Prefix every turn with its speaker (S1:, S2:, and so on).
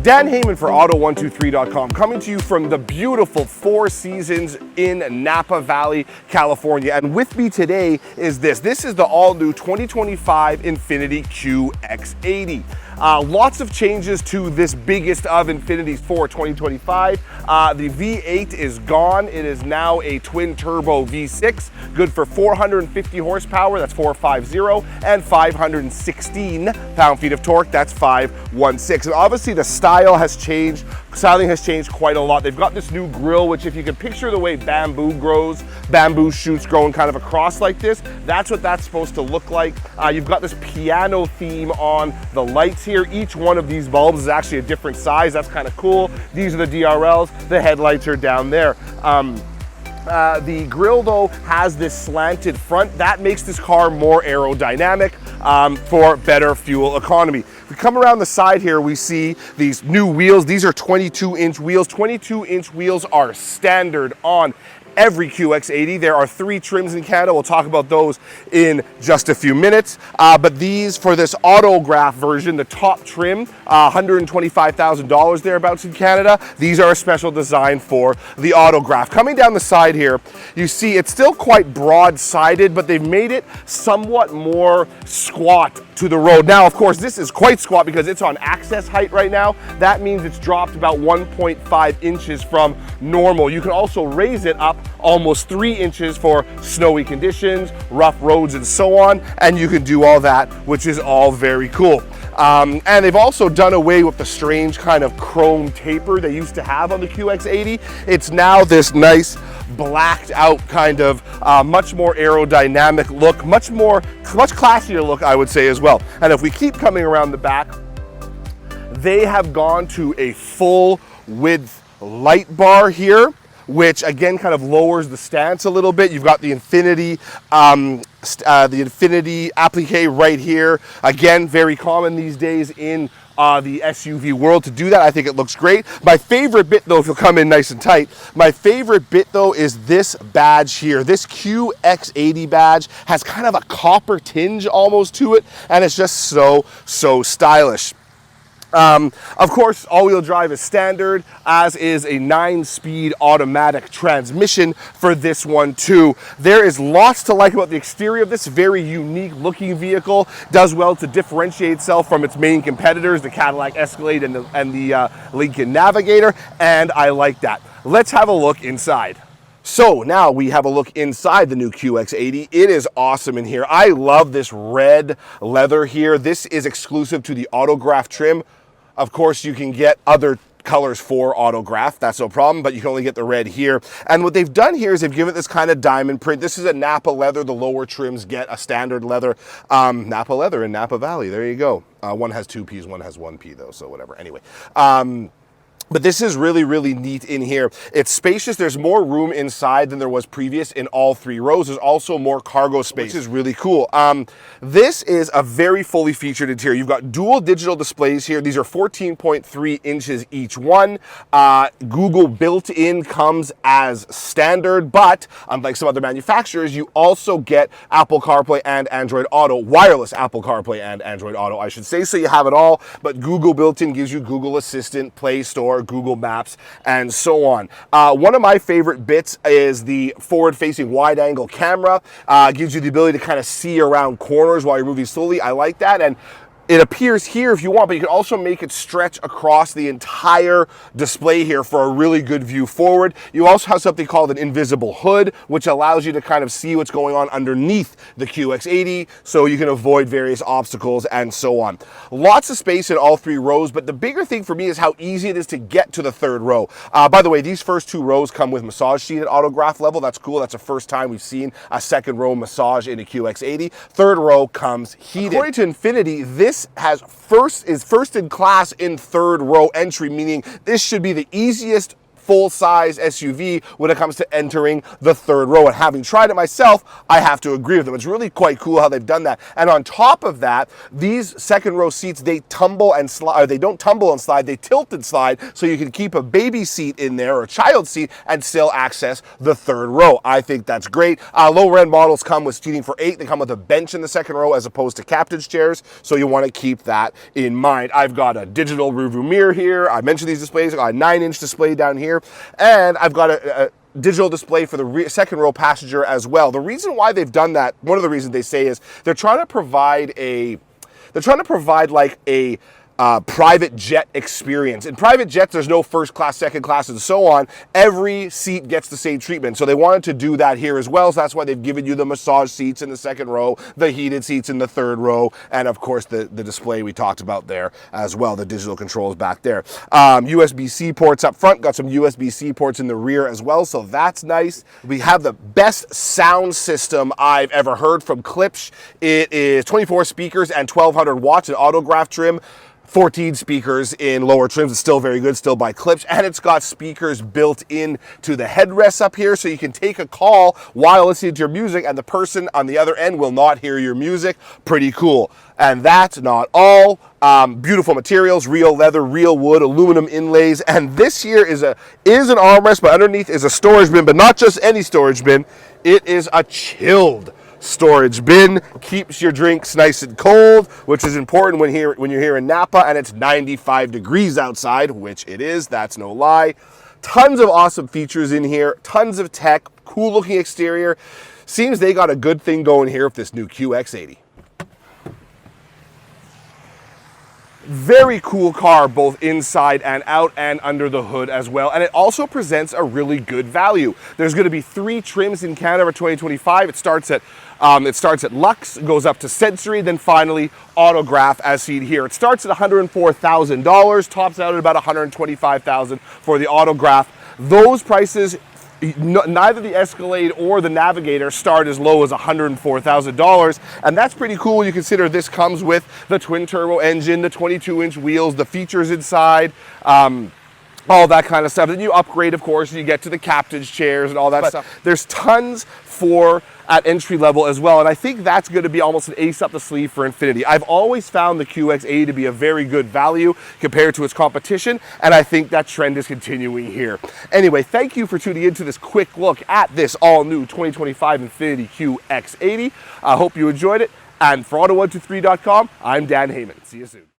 S1: Dan Heyman for Auto123.com, coming to you from the beautiful Four Seasons in Napa Valley, California. And with me today is this. This is the all-new 2025 Infiniti QX80. Lots of changes to this biggest of Infinitis for 2025. The V8 is gone. It is now a twin-turbo V6, good for 450 horsepower, that's 450, and 516 pound-feet of torque, that's 516. And obviously the styling has changed quite a lot. They've got this new grille, which if you can picture the way bamboo grows, bamboo shoots growing kind of across like this, that's what that's supposed to look like. You've got this piano theme on the lights here. Each one of these bulbs is actually a different size. That's kind of cool. These are the DRLs. The headlights are down there. The grille though has this slanted front. That makes this car more aerodynamic for better fuel economy. If we come around the side here, we see these new wheels. These are 22-inch wheels. 22-inch wheels are standard on every QX80. There are 3 trims in Canada. We'll talk about those in just a few minutes. But these, for this autograph version, the top trim, $125,000 thereabouts in Canada. These are a special design for the autograph. Coming down the side here, you see it's still quite broad-sided, but they've made it somewhat more squat to the road. Now, of course, this is quite squat because it's on access height right now. That means it's dropped about 1.5 inches from normal. You can also raise it up almost 3 inches for snowy conditions, rough roads, and so on. And you can do all that, which is all very cool. And they've also done away with the strange kind of chrome taper they used to have on the QX80. It's now this nice blacked out kind of much more aerodynamic look, much classier look, I would say, as well. And if we keep coming around the back, they have gone to a full width light bar here, which again kind of lowers the stance a little bit. You've got the Infiniti applique right here. Again, very common these days in the SUV world to do that. I think it looks great. My favorite bit though, if you'll come in nice and tight, my favorite bit though is this badge here. This QX80 badge has kind of a copper tinge almost to it, and it's just so stylish. Of course, all-wheel drive is standard, as is a 9-speed automatic transmission for this one too. There is lots to like about the exterior of this very unique looking vehicle. Does well to differentiate itself from its main competitors, the Cadillac Escalade and the Lincoln Navigator, and I like that. Let's have a look inside. So now we have a look inside the new QX80. It is awesome in here. I love this red leather here. This is exclusive to the autograph trim. Of course, you can get other colors for autograph, that's no problem, but you can only get the red here. And what they've done here is they've given it this kind of diamond print. This is a Napa leather. The lower trims get a standard leather. Napa leather in Napa Valley, there you go. One has 2 Ps, one has 1 P though, so whatever. Anyway. But this is really neat in here. It's spacious. There's more room inside than there was previous in all 3 rows. There's also more cargo space, which is really cool. This is a very fully featured interior. You've got dual digital displays here. These are 14.3 inches each one. Google built-in comes as standard, but unlike some other manufacturers, you also get Apple CarPlay and Android Auto, wireless Apple CarPlay and Android Auto, I should say, so you have it all. But Google built-in gives you Google Assistant, Play Store, Google Maps, and so on. One of my favorite bits is the forward-facing wide-angle camera. Gives you the ability to kind of see around corners while you're moving slowly. I like that. And it appears here if you want, but you can also make it stretch across the entire display here for a really good view forward. You also have something called an invisible hood, which allows you to kind of see what's going on underneath the QX80, so you can avoid various obstacles and so on. Lots of space in all 3 rows, but the bigger thing for me is how easy it is to get to the 3rd row. By the way, these first 2 rows come with massage seat at autograph level. That's cool. That's the first time we've seen a 2nd row massage in a QX80. 3rd row comes heated. According to Infiniti, this is first in class in 3rd row entry, meaning this should be the easiest full-size SUV when it comes to entering the third row. And having tried it myself, I have to agree with them. It's really quite cool how they've done that. And on top of that, these second row seats, they tumble and slide, or they don't tumble and slide, they tilt and slide, so you can keep a baby seat in there or a child seat and still access the third row. I think that's great. Lower end models come with seating for 8. They come with a bench in the second row as opposed to captain's chairs, so you want to keep that in mind. I've got a digital rearview mirror here. I mentioned these displays. I've got a 9-inch display down here, and I've got a digital display for the second row passenger as well. The reason why they've done that, one of the reasons they say, is they're trying to provide like a private jet experience. In private jets, there's no first class, second class, and so on. Every seat gets the same treatment. So they wanted to do that here as well. So that's why they've given you the massage seats in the second row, the heated seats in the third row, and of course the display we talked about there as well. The digital controls back there. USB-C ports up front, got some USB-C ports in the rear as well. So that's nice. We have the best sound system I've ever heard from 𝗜lich. It is 24 speakers and 1200 watts in autograph trim. 14 speakers in lower trims. It's still very good, still by 𝗜lich, and it's got speakers built in to the headrests up here, so you can take a call while listening to your music and the person on the other end will not hear your music. Pretty cool. And that's not all. Beautiful materials, real leather, real wood, aluminum inlays, and this here is an armrest, but underneath is a storage bin, but not just any storage bin. It is a chilled storage bin. Keeps your drinks nice and cold, which is important when you're here in Napa and it's 95 degrees outside, which it is, that's no lie. Tons of awesome features in here, tons of tech, cool looking exterior. Seems they got a good thing going here with this new QX80. Very cool car, both inside and out and under the hood as well. And it also presents a really good value. There's going to be 3 trims in Canada for 2025. It starts at Luxe, goes up to Sensory, then finally Autograph as seen here. It starts at $104,000, tops out at about $125,000 for the Autograph. Those prices, neither the Escalade or the Navigator start as low as $104,000, and that's pretty cool when you consider this comes with the twin turbo engine, the 22-inch wheels, the features inside, all that kind of stuff. Then you upgrade, of course, and you get to the captain's chairs and all that stuff. There's tons at entry level as well, and I think that's going to be almost an ace up the sleeve for Infiniti. I've always found the QX80 to be a very good value compared to its competition, and I think that trend is continuing here. Anyway, thank you for tuning into this quick look at this all-new 2025 Infiniti QX80. I hope you enjoyed it, and for Auto123.com, I'm Dan Heyman. See you soon.